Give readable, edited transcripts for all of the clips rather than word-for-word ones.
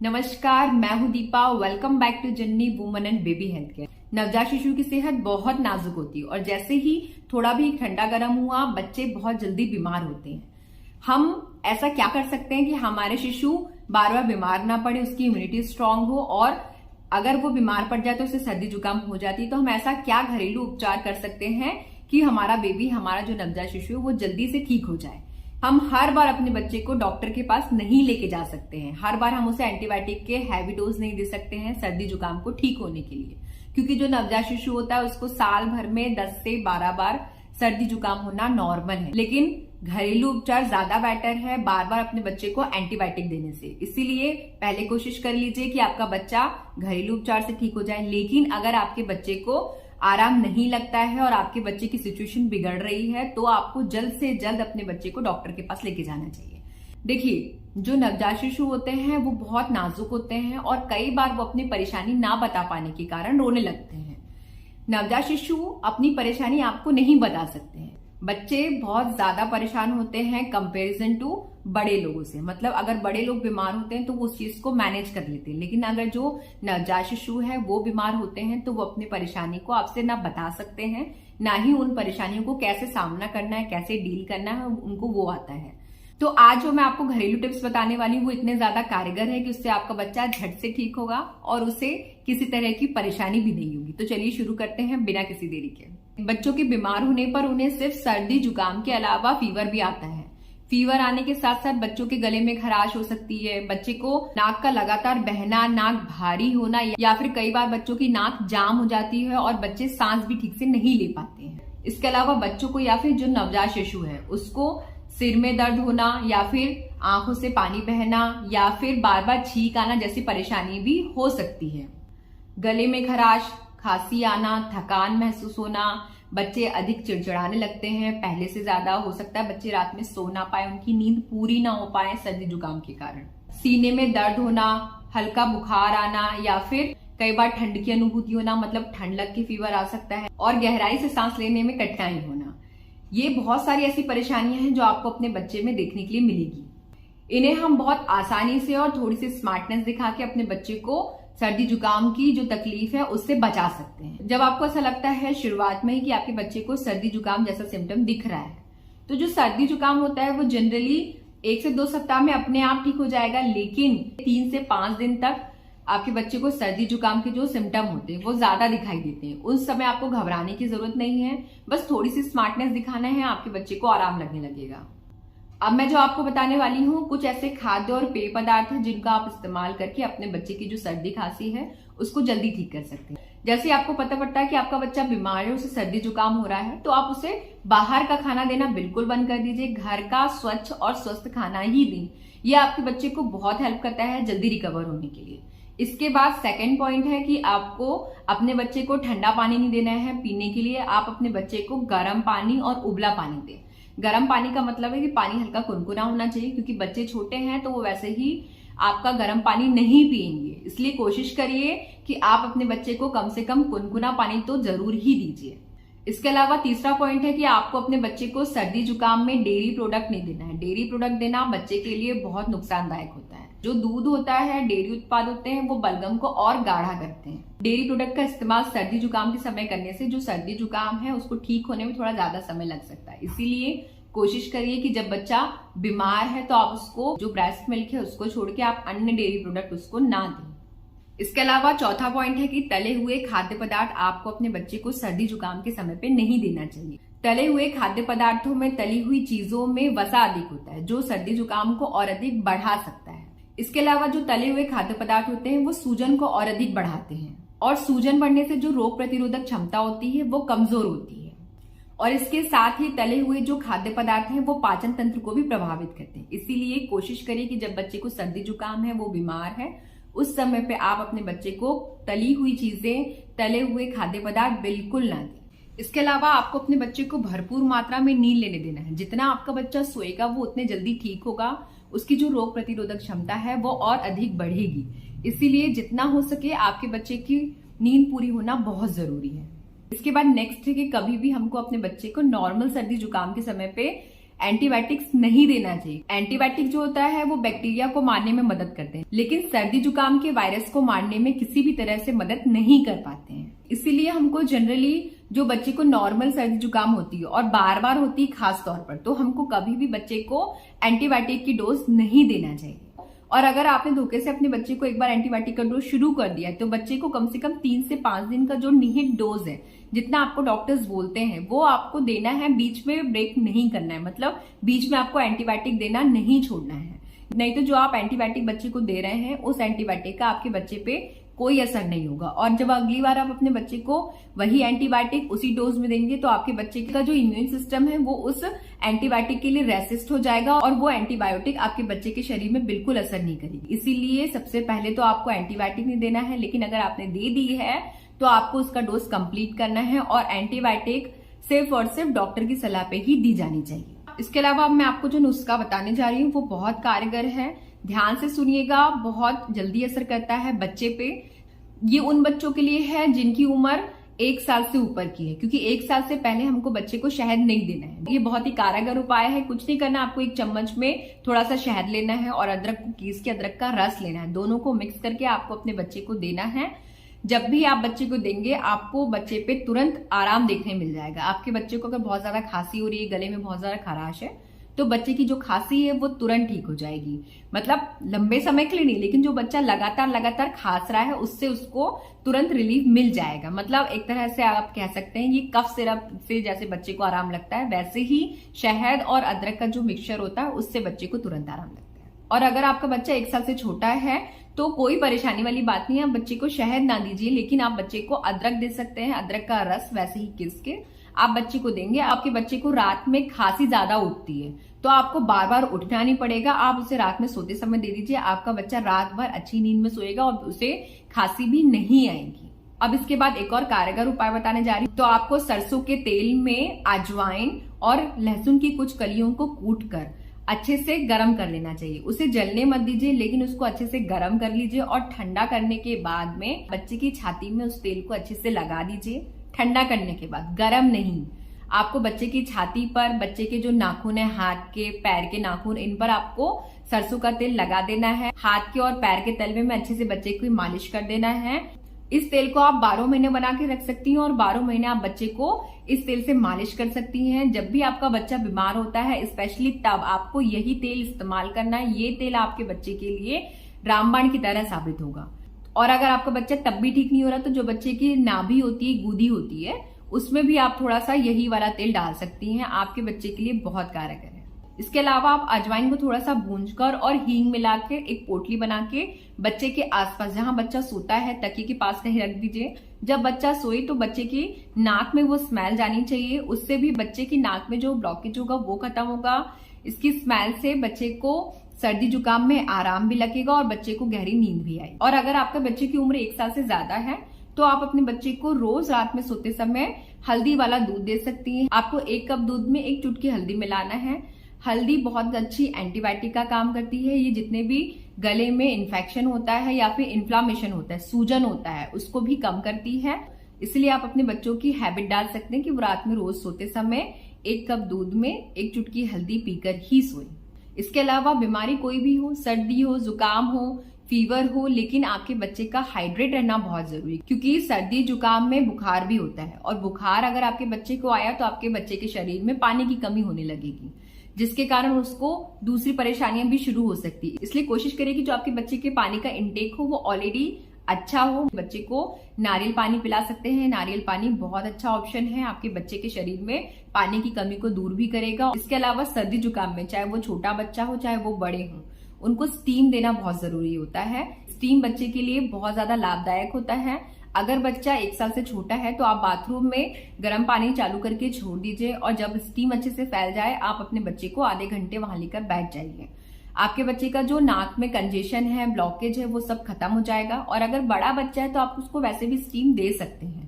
नमस्कार, मैं हूं Deepa. Welcome back to journey woman and baby health care. नवजात शिशु की सेहत बहुत नाजुक होती है और जैसे ही थोड़ा भी ठंडा गर्म हुआ बच्चे बहुत जल्दी बीमार होते हैं। हम ऐसा क्या कर सकते हैं कि हमारे शिशु बार बार बीमार ना पड़े, उसकी इम्यूनिटी स्ट्रांग हो और अगर वो बीमार पड़ जाए तो उसे सर्दी जुकाम हो जाती है। तो हम ऐसा क्या घरेलू उपचार कर सकते हैं कि हमारा बेबी, हमारा जो नवजात शिशु है वो जल्दी से ठीक हो जाए। हम हर बार अपने बच्चे को डॉक्टर के पास नहीं लेके जा सकते हैं। हर बार हम उसे एंटीबायोटिक के हैवी डोज नहीं दे सकते हैं सर्दी जुकाम को ठीक होने के लिए, क्योंकि जो नवजात शिशु होता है उसको साल भर में 10 से 12 बार सर्दी जुकाम होना नॉर्मल है। लेकिन घरेलू उपचार ज्यादा बेटर है बार बार अपने बच्चे को एंटीबायोटिक देने से। इसीलिए पहले कोशिश कर लीजिए कि आपका बच्चा घरेलू उपचार से ठीक हो जाए। लेकिन अगर आपके बच्चे को आराम नहीं लगता है और आपके बच्चे की सिचुएशन बिगड़ रही है तो आपको जल्द से जल्द अपने बच्चे को डॉक्टर के पास लेके जाना चाहिए। देखिए, जो नवजात शिशु होते हैं वो बहुत नाजुक होते हैं और कई बार वो अपनी परेशानी ना बता पाने के कारण रोने लगते हैं। नवजात शिशु अपनी परेशानी आपको नहीं बता सकते हैं। बच्चे बहुत ज्यादा परेशान होते हैं कंपैरिजन टू बड़े लोगों से। मतलब अगर बड़े लोग बीमार होते हैं तो वो उस चीज को मैनेज कर लेते हैं, लेकिन अगर जो नवजात शिशु है वो बीमार होते हैं तो वो अपनी परेशानी को आपसे ना बता सकते हैं, ना ही उन परेशानियों को कैसे सामना करना है, कैसे डील करना है, उनको वो आता है। तो आज जो मैं आपको घरेलू टिप्स बताने वाली हूँ वो इतने ज्यादा कारगर है कि उससे आपका बच्चा झट से ठीक होगा और उसे किसी तरह की परेशानी भी नहीं होगी। तो चलिए शुरू करते हैं बिना किसी देरी के। बच्चों के बीमार होने पर उन्हें सिर्फ सर्दी जुकाम के अलावा फीवर भी आता है। फीवर आने के साथ साथ बच्चों के गले में खराश हो सकती है, बच्चे को नाक का लगातार बहना, नाक भारी होना या फिर कई बार बच्चों की नाक जाम हो जाती है और बच्चे सांस भी ठीक से नहीं ले पाते हैं। इसके अलावा बच्चों को या फिर जो नवजात शिशु है उसको सिर में दर्द होना या फिर आंखों से पानी बहना या फिर बार बार छींक आना जैसी परेशानी भी हो सकती है। गले में खराश, खांसी आना, थकान महसूस होना, बच्चे अधिक चिड़चिड़ाने लगते हैं पहले से ज्यादा। हो सकता है बच्चे रात में सो ना पाए, उनकी नींद पूरी ना हो पाए सर्दी जुकाम के कारण। सीने में दर्द होना, हल्का बुखार आना या फिर कई बार ठंड की अनुभूति होना, मतलब ठंड लग के फीवर आ सकता है। और गहराई से सांस लेने में कठिनाई होना। ये बहुत सारी ऐसी परेशानियां हैं जो आपको अपने बच्चे में देखने के लिए मिलेगी। इन्हें हम बहुत आसानी से और थोड़ी सी स्मार्टनेस दिखा के अपने बच्चे को सर्दी जुकाम की जो तकलीफ है उससे बचा सकते हैं। जब आपको ऐसा लगता है शुरुआत में ही कि आपके बच्चे को सर्दी जुकाम जैसा सिम्टम दिख रहा है, तो जो सर्दी जुकाम होता है वो जनरली 1 से 2 सप्ताह में अपने आप ठीक हो जाएगा। लेकिन 3 से 5 दिन तक आपके बच्चे को सर्दी जुकाम के जो सिम्टम होते हैं वो ज्यादा दिखाई देते हैं। उस समय आपको घबराने की जरूरत नहीं है, बस थोड़ी सी स्मार्टनेस दिखाना है, आपके बच्चे को आराम लगने लगेगा। अब मैं जो आपको बताने वाली हूँ कुछ ऐसे खाद्य और पेय पदार्थ हैं जिनका आप इस्तेमाल करके अपने बच्चे की जो सर्दी खांसी है उसको जल्दी ठीक कर सकते हैं। जैसे आपको पता पड़ता है कि आपका बच्चा बीमार है, उसे सर्दी जुकाम हो रहा है, तो आप उसे बाहर का खाना देना बिल्कुल बंद कर दीजिए। घर का स्वच्छ और स्वस्थ खाना ही दें। यह आपके बच्चे को बहुत हेल्प करता है जल्दी रिकवर होने के लिए। इसके बाद सेकंड पॉइंट है कि आपको अपने बच्चे को ठंडा पानी नहीं देना है पीने के लिए। आप अपने बच्चे को गर्म पानी और उबला पानी दें। गर्म पानी का मतलब है कि पानी हल्का कुनकुना होना चाहिए, क्योंकि बच्चे छोटे हैं तो वो वैसे ही आपका गर्म पानी नहीं पिएंगे। इसलिए कोशिश करिए कि आप अपने बच्चे को कम से कम कुनकुना पानी तो जरूर ही दीजिए। इसके अलावा तीसरा पॉइंट है कि आपको अपने बच्चे को सर्दी जुकाम में डेयरी प्रोडक्ट नहीं देना है। डेयरी प्रोडक्ट देना बच्चे के लिए बहुत नुकसानदायक होता है। जो दूध होता है, डेयरी उत्पाद होते हैं, वो बलगम को और गाढ़ा करते हैं। डेयरी प्रोडक्ट का इस्तेमाल सर्दी जुकाम के समय करने से जो सर्दी जुकाम है उसको ठीक होने में थोड़ा ज्यादा समय लग सकता है। इसीलिए कोशिश करिए कि जब बच्चा बीमार है तो आप उसको जो ब्रेस्ट मिल्क है उसको छोड़ के आप अन्य डेयरी प्रोडक्ट उसको ना दें। इसके अलावा चौथा पॉइंट है कि तले हुए खाद्य पदार्थ आपको अपने बच्चे को सर्दी जुकाम के समय पे नहीं देना चाहिए। तले हुए खाद्य पदार्थों में, तली हुई चीजों में वसा अधिक होता है जो सर्दी जुकाम को और अधिक बढ़ा सकता है। इसके अलावा जो तले हुए खाद्य पदार्थ होते हैं वो सूजन को और अधिक बढ़ाते हैं और सूजन बढ़ने से जो रोग प्रतिरोधक क्षमता होती है वो कमजोर होती है। और इसके साथ ही तले हुए जो खाद्य पदार्थ हैं वो पाचन तंत्र को भी प्रभावित करते हैं। इसीलिए कोशिश करिए कि जब बच्चे को सर्दी जुकाम है, वो बीमार है, उस समय पे आप अपने बच्चे को तली हुई चीजें, तले हुए खाद्य पदार्थ बिल्कुल ना दें। इसके अलावा आपको अपने बच्चे को भरपूर मात्रा में नींद लेने देना है। जितना आपका बच्चा सोएगा वो उतने जल्दी ठीक होगा, उसकी जो रोग प्रतिरोधक क्षमता है वो और अधिक बढ़ेगी। इसीलिए जितना हो सके आपके बच्चे की नींद पूरी होना बहुत जरूरी है। इसके बाद नेक्स्ट है कि कभी भी हमको अपने बच्चे को नॉर्मल सर्दी जुकाम के समय पे एंटीबायोटिक्स नहीं देना चाहिए। एंटीबायोटिक जो होता है वो बैक्टीरिया को मारने में मदद करते हैं, लेकिन सर्दी जुकाम के वायरस को मारने में किसी भी तरह से मदद नहीं कर पाते हैं। इसीलिए हमको जनरली जो बच्चे को नॉर्मल सर्दी जुकाम होती है और बार बार होती है खास तौर पर, तो हमको कभी भी बच्चे को एंटीबायोटिक की डोज नहीं देना चाहिए। और अगर आपने धोखे से अपने बच्चे को एक बार एंटीबायोटिक का डोज शुरू कर दिया है तो बच्चे को कम से कम 3 से 5 दिन का जो निहित डोज है, जितना आपको डॉक्टर्स बोलते हैं, वो आपको देना है। बीच में ब्रेक नहीं करना है, मतलब बीच में आपको एंटीबायोटिक देना नहीं छोड़ना है। नहीं तो जो आप एंटीबायोटिक बच्चे को दे रहे हैं उस एंटीबायोटिक का आपके बच्चे पे कोई असर नहीं होगा। और जब अगली बार आप अपने बच्चे को वही एंटीबायोटिक उसी डोज में देंगे तो आपके बच्चे का जो इम्यून सिस्टम है वो उस एंटीबायोटिक के लिए रेसिस्ट हो जाएगा और वो एंटीबायोटिक आपके बच्चे के शरीर में बिल्कुल असर नहीं करेगी। इसीलिए सबसे पहले तो आपको एंटीबायोटिक नहीं देना है, लेकिन अगर आपने दे दी है तो आपको उसका डोज कंप्लीट करना है और एंटीबायोटिक सिर्फ और सिर्फ डॉक्टर की सलाह पे ही दी जानी चाहिए। इसके अलावा मैं आपको जो नुस्खा बताने जा रही हूँ वो बहुत कारगर है, ध्यान से सुनिएगा, बहुत जल्दी असर करता है बच्चे पे। ये उन बच्चों के लिए है जिनकी उम्र 1 साल से ऊपर की है, क्योंकि 1 साल से पहले हमको बच्चे को शहद नहीं देना है। ये बहुत ही कारगर उपाय है। कुछ नहीं करना, आपको 1 चम्मच में थोड़ा सा शहद लेना है और अदरक को पीस के अदरक का रस लेना है। दोनों को मिक्स करके आपको अपने बच्चे को देना है। जब भी आप बच्चे को देंगे आपको बच्चे पे तुरंत आराम देखने मिल जाएगा। आपके बच्चे को अगर बहुत ज्यादा खांसी हो रही है, गले में बहुत ज्यादा खराश है, तो बच्चे की जो खांसी है वो तुरंत ठीक हो जाएगी। मतलब लंबे समय के लिए नहीं, लेकिन जो बच्चा लगातार खांस रहा है उससे उसको तुरंत रिलीफ मिल जाएगा। मतलब एक तरह से आप कह सकते हैं ये कफ सिरप से जैसे बच्चे को आराम लगता है, वैसे ही शहद और अदरक का जो मिक्सचर होता है उससे बच्चे को तुरंत आराम लगता है। और अगर आपका बच्चा 1 साल से छोटा है तो कोई परेशानी वाली बात नहीं है, आप बच्चे को शहद ना दीजिए, लेकिन आप बच्चे को अदरक दे सकते हैं। अदरक का रस वैसे ही किस के आप बच्चे को देंगे। आपके बच्चे को रात में खांसी ज्यादा उठती है तो आपको बार बार उठना नहीं पड़ेगा, आप उसे रात में सोते समय दे दीजिए। आपका बच्चा रात भर अच्छी नींद में सोएगा और उसे खांसी भी नहीं आएगी। अब इसके बाद एक और कारगर उपाय बताने जा रही हूँ। तो आपको सरसों के तेल में अजवाइन और लहसुन की कुछ कलियों को कूट कर अच्छे से गर्म कर लेना चाहिए। उसे जलने मत दीजिए, लेकिन उसको अच्छे से गर्म कर लीजिए और ठंडा करने के बाद में बच्चे की छाती में उस तेल को अच्छे से लगा दीजिए। ठंडा करने के बाद, गर्म नहीं। आपको बच्चे की छाती पर, बच्चे के जो नाखून है, हाथ के पैर के नाखून, इन पर आपको सरसों का तेल लगा देना है। हाथ के और पैर के तलवे में अच्छे से बच्चे की मालिश कर देना है। इस तेल को आप 12 महीने बना के रख सकती हैं और 12 महीने आप बच्चे को इस तेल से मालिश कर सकती हैं। जब भी आपका बच्चा बीमार होता है, स्पेशली तब आपको यही तेल इस्तेमाल करना है। ये तेल आपके बच्चे के लिए रामबाण की तरह साबित होगा। और अगर आपका बच्चा तब भी ठीक नहीं हो रहा तो जो बच्चे की नाभि होती है, गूदी होती है, उसमें भी आप थोड़ा सा यही वाला तेल डाल सकती हैं। आपके बच्चे के लिए बहुत कारगर है। इसके अलावा आप अजवाइन को थोड़ा सा भूंजकर और हींग मिला के एक पोटली बना के बच्चे के आसपास, जहां बच्चा सोता है, तकिए के पास कहीं रख दीजिए। जब बच्चा सोए तो बच्चे की नाक में वो स्मेल जानी चाहिए, उससे भी बच्चे की नाक में जो ब्लॉकेज होगा वो खत्म होगा। इसकी स्मेल से बच्चे को सर्दी जुकाम में आराम भी लगेगा और बच्चे को गहरी नींद भी आएगी। और अगर आपके बच्चे की उम्र 1 साल से ज्यादा है तो आप अपने बच्चे को रोज रात में सोते समय हल्दी वाला दूध दे सकती हैं। आपको 1 कप दूध में 1 चुटकी हल्दी मिलाना है। हल्दी बहुत अच्छी एंटीबायोटिक का काम करती है। ये जितने भी गले में इन्फेक्शन होता है या फिर इन्फ्लामेशन होता है, सूजन होता है, उसको भी कम करती है। इसलिए आप अपने बच्चों की हैबिट डाल सकते हैं कि वो रात में रोज सोते समय 1 कप दूध में 1 चुटकी हल्दी पीकर ही सोए। इसके अलावा बीमारी कोई भी हो, सर्दी हो, जुकाम हो, फीवर हो, लेकिन आपके बच्चे का हाइड्रेट रहना बहुत जरूरी है, क्योंकि सर्दी जुकाम में बुखार भी होता है और बुखार अगर आपके बच्चे को आया तो आपके बच्चे के शरीर में पानी की कमी होने लगेगी, जिसके कारण उसको दूसरी परेशानियां भी शुरू हो सकती है। इसलिए कोशिश करें कि जो आपके बच्चे के पानी का इंटेक हो वो ऑलरेडी अच्छा हो। बच्चे को नारियल पानी पिला सकते हैं। नारियल पानी बहुत अच्छा ऑप्शन है, आपके बच्चे के शरीर में पानी की कमी को दूर भी करेगा। इसके अलावा सर्दी जुकाम में चाहे वो छोटा बच्चा हो चाहे वो बड़े हो, उनको स्टीम देना बहुत जरूरी होता है। स्टीम बच्चे के लिए बहुत ज्यादा लाभदायक होता है। अगर बच्चा 1 साल से छोटा है तो आप बाथरूम में गर्म पानी चालू करके छोड़ दीजिए और जब स्टीम अच्छे से फैल जाए आप अपने बच्चे को आधे घंटे वहां लेकर बैठ जाइए। आपके बच्चे का जो नाक में कंजेशन है, ब्लॉकेज है, वो सब खत्म हो जाएगा। और अगर बड़ा बच्चा है तो आप उसको वैसे भी स्टीम दे सकते हैं,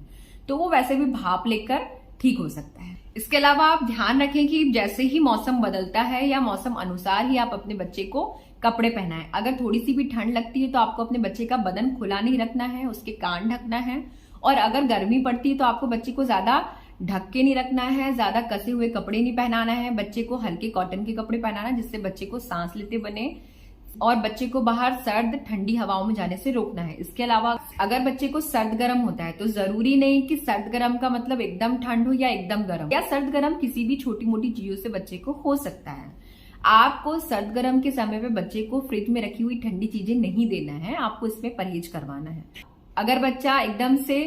तो वो वैसे भी भाप लेकर ठीक हो सकता है। इसके अलावा आप ध्यान रखें कि जैसे ही मौसम बदलता है या मौसम अनुसार ही आप अपने बच्चे को कपड़े पहनाएं। अगर थोड़ी सी भी ठंड लगती है तो आपको अपने बच्चे का बदन खुला नहीं रखना है, उसके कान ढकना है। और अगर गर्मी पड़ती है तो आपको बच्चे को ज्यादा ढक के नहीं रखना है, ज्यादा कसे हुए कपड़े नहीं पहनाना है, बच्चे को हल्के कॉटन के कपड़े पहनाना जिससे बच्चे को सांस लेते बने, और बच्चे को बाहर सर्द ठंडी हवाओं में जाने से रोकना है। इसके अलावा अगर बच्चे को सर्द गर्म होता है तो जरूरी नहीं कि सर्द गर्म का मतलब एकदम ठंड हो या एकदम गर्म, या सर्द गर्म किसी भी छोटी मोटी चीजों से बच्चे को हो सकता है। आपको सर्द गर्म के समय पे बच्चे को फ्रिज में रखी हुई ठंडी चीजें नहीं देना है, आपको इसमें परहेज करवाना है। अगर बच्चा एकदम से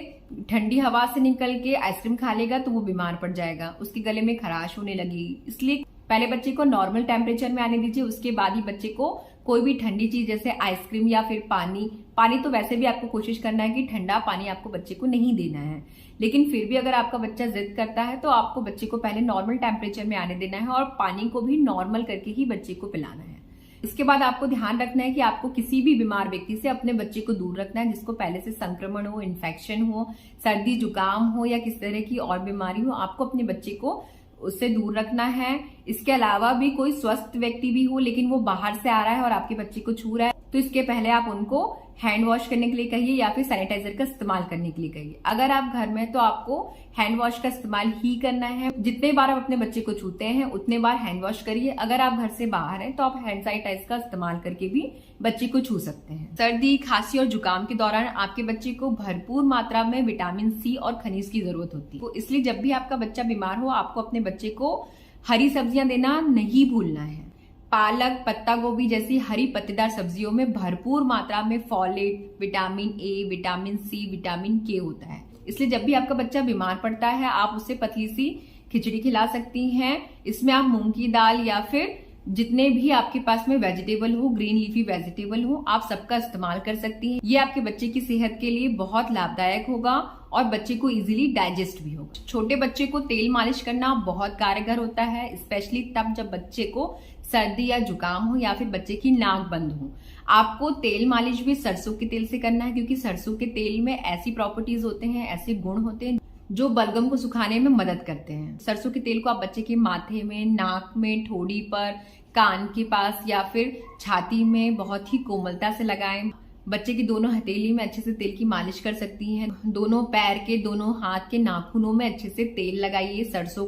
ठंडी हवा से निकल के आइसक्रीम खा लेगा तो वो बीमार पड़ जाएगा, उसके गले में खराश होने लगेगी। इसलिए पहले बच्चे को नॉर्मल टेम्परेचर में आने दीजिए, उसके बाद ही बच्चे को कोई भी ठंडी चीज जैसे आइसक्रीम या फिर पानी तो वैसे भी आपको कोशिश करना है कि ठंडा पानी आपको बच्चे को नहीं देना है, लेकिन फिर भी अगर आपका बच्चा जिद करता है तो आपको बच्चे को पहले नॉर्मल टेम्परेचर में आने देना है और पानी को भी नॉर्मल करके ही बच्चे को पिलाना है। इसके बाद आपको ध्यान रखना है कि आपको किसी भी बीमार व्यक्ति से अपने बच्चे को दूर रखना है, जिसको पहले से संक्रमण हो, इन्फेक्शन हो, सर्दी जुकाम हो या किस तरह की और बीमारी हो, आपको अपने बच्चे को उससे दूर रखना है। इसके अलावा भी कोई स्वस्थ व्यक्ति भी हो लेकिन वो बाहर से आ रहा है और आपके बच्चे को छू रहा है तो इसके पहले आप उनको हैंड वॉश करने के लिए कहिए या फिर सैनिटाइजर का इस्तेमाल करने के लिए कहिए। अगर आप घर में तो आपको हैंड वॉश का इस्तेमाल ही करना है। जितने बार आप अपने बच्चे को छूते हैं उतने बार हैंड वॉश करिए। अगर आप घर से बाहर हैं तो आप हैंड सैनिटाइजर का इस्तेमाल करके भी बच्चे को छू सकते हैं। सर्दी, खांसी और जुकाम के दौरान आपके बच्चे को भरपूर मात्रा में विटामिन सी और खनिज की जरूरत होती है, तो इसलिए जब भी आपका बच्चा बीमार हो आपको अपने बच्चे को हरी सब्जियां देना नहीं भूलना है। पालक, पत्ता गोभी जैसी हरी पत्तेदार सब्जियों में भरपूर मात्रा में folate, vitamin A, vitamin C, vitamin K होता है। इसलिए जब भी आपका बच्चा बीमार पड़ता है आप उसे पतली सी खिचड़ी खिला सकती हैं। इसमें आप मूंग की दाल या फिर जितने भी आपके पास में वेजिटेबल हो, ग्रीन लीफी वेजिटेबल हो, आप सबका इस्तेमाल कर सकती हैं। ये आपके बच्चे की सेहत के लिए बहुत लाभदायक होगा और बच्चे को इजीली डाइजेस्ट भी होगा। छोटे बच्चे को तेल मालिश करना बहुत कारगर होता है, स्पेशली तब जब बच्चे को सर्दी या जुकाम हो या फिर बच्चे की नाक बंद हो। आपको तेल मालिश भी सरसों के तेल से करना है, क्योंकि सरसों के तेल में ऐसी प्रॉपर्टीज होते हैं, ऐसे गुण होते हैं जो बलगम को सुखाने में मदद करते हैं। सरसों के तेल को आप बच्चे के माथे में, नाक में, ठोड़ी पर, कान के पास या फिर छाती में बहुत ही कोमलता से लगाएं। बच्चे की दोनों हथेली में अच्छे से तेल की मालिश कर सकती हैं। दोनों पैर के, दोनों हाथ के नाखूनों में अच्छे से तेल लगाइए सरसों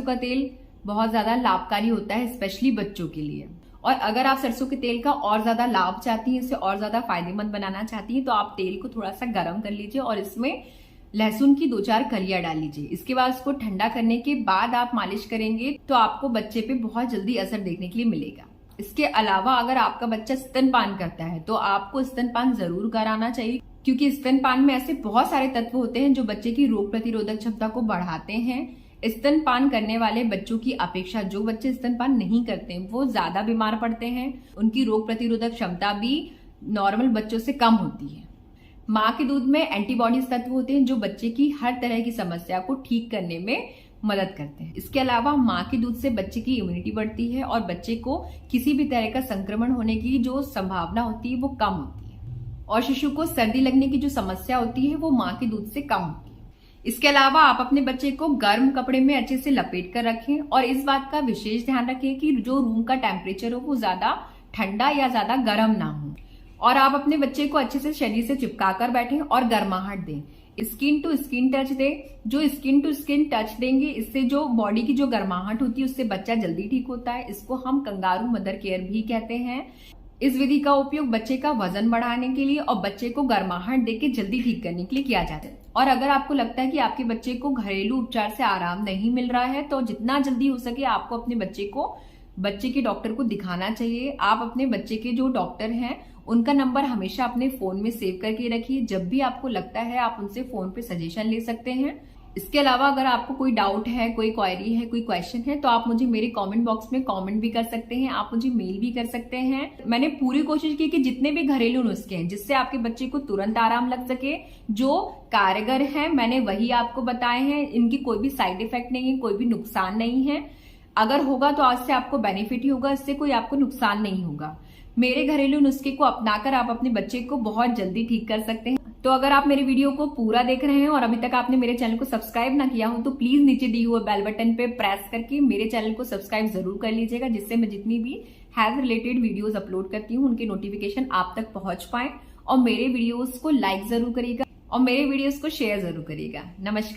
का तेल बहुत ज्यादा लाभकारी होता है, स्पेशली बच्चों के लिए। और अगर आप सरसों के तेल का और ज्यादा लाभ चाहती हैं, इसे और ज्यादा फायदेमंद बनाना चाहती हैं, तो आप तेल को थोड़ा सा गर्म कर लीजिए और इसमें लहसुन की 2-4 कलियां डाल लीजिए। इसके बाद उसको ठंडा करने के बाद आप मालिश करेंगे तो आपको बच्चे पे बहुत जल्दी असर देखने के लिए मिलेगा। इसके अलावा अगर आपका बच्चा स्तनपान करता है तो आपको स्तनपान जरूर कराना चाहिए, क्योंकि स्तनपान में ऐसे बहुत सारे तत्व होते हैं जो बच्चे की रोग प्रतिरोधक क्षमता को बढ़ाते हैं। स्तनपान करने वाले बच्चों की अपेक्षा जो बच्चे स्तनपान नहीं करते वो ज्यादा बीमार पड़ते हैं, उनकी रोग प्रतिरोधक क्षमता भी नॉर्मल बच्चों से कम होती है। माँ के दूध में एंटीबॉडीज तत्व होते हैं जो बच्चे की हर तरह की समस्या को ठीक करने में मदद करते हैं। इसके अलावा माँ के दूध से बच्चे की इम्यूनिटी बढ़ती है और बच्चे को किसी भी तरह का संक्रमण होने की जो संभावना होती है वो कम होती है, और शिशु को सर्दी लगने की जो समस्या होती है वो माँ के दूध से कम होती है। इसके अलावा आप अपने बच्चे को गर्म कपड़े में अच्छे से लपेट कर रखें और इस बात का विशेष ध्यान रखें कि जो रूम का टेम्परेचर हो वो ज्यादा ठंडा या ज्यादा गर्म ना हो, और आप अपने बच्चे को अच्छे से शरीर से चिपका कर बैठें और गर्माहट दें। स्किन टू स्किन टच दें। जो स्किन टू स्किन टच देंगे इससे जो बॉडी की जो गर्माहट होती है उससे बच्चा जल्दी ठीक होता है। इसको हम कंगारू मदर केयर भी कहते हैं। इस विधि का उपयोग बच्चे का वजन बढ़ाने के लिए और बच्चे को गर्माहट देके जल्दी ठीक करने के लिए किया जाता है। और अगर आपको लगता है कि आपके बच्चे को घरेलू उपचार से आराम नहीं मिल रहा है तो जितना जल्दी हो सके आपको अपने बच्चे के डॉक्टर को दिखाना चाहिए। आप अपने बच्चे के जो डॉक्टर हैं उनका नंबर हमेशा अपने फोन में सेव करके रखिए। जब भी आपको लगता है आप उनसे फोन पे सजेशन ले सकते हैं। इसके अलावा अगर आपको कोई डाउट है, कोई क्वेरी है, कोई क्वेश्चन है तो आप मुझे मेरे कमेंट बॉक्स में कमेंट भी कर सकते हैं, आप मुझे मेल भी कर सकते हैं। मैंने पूरी कोशिश की कि जितने भी घरेलू नुस्खे हैं जिससे आपके बच्चे को तुरंत आराम लग सके, जो कारगर हैं, मैंने वही आपको बताए हैं। इनकी कोई भी साइड इफेक्ट नहीं है, कोई भी नुकसान नहीं है। अगर होगा तो आज से आपको बेनिफिट ही होगा, इससे कोई आपको नुकसान नहीं होगा। मेरे घरेलू नुस्खे को अपनाकर आप अपने बच्चे को बहुत जल्दी ठीक कर सकते हैं। तो अगर आप मेरे वीडियो को पूरा देख रहे हैं और अभी तक आपने मेरे चैनल को सब्सक्राइब ना किया हो तो प्लीज नीचे दिए हुए बेल बटन पे प्रेस करके मेरे चैनल को सब्सक्राइब जरूर कर लीजिएगा, जिससे मैं जितनी भी हेल्थ रिलेटेड वीडियोस अपलोड करती हूँ उनके नोटिफिकेशन आप तक पहुंच पाए। और मेरे वीडियोस को लाइक जरूर करिएगा और मेरे वीडियोस को शेयर जरूर करिएगा। नमस्कार।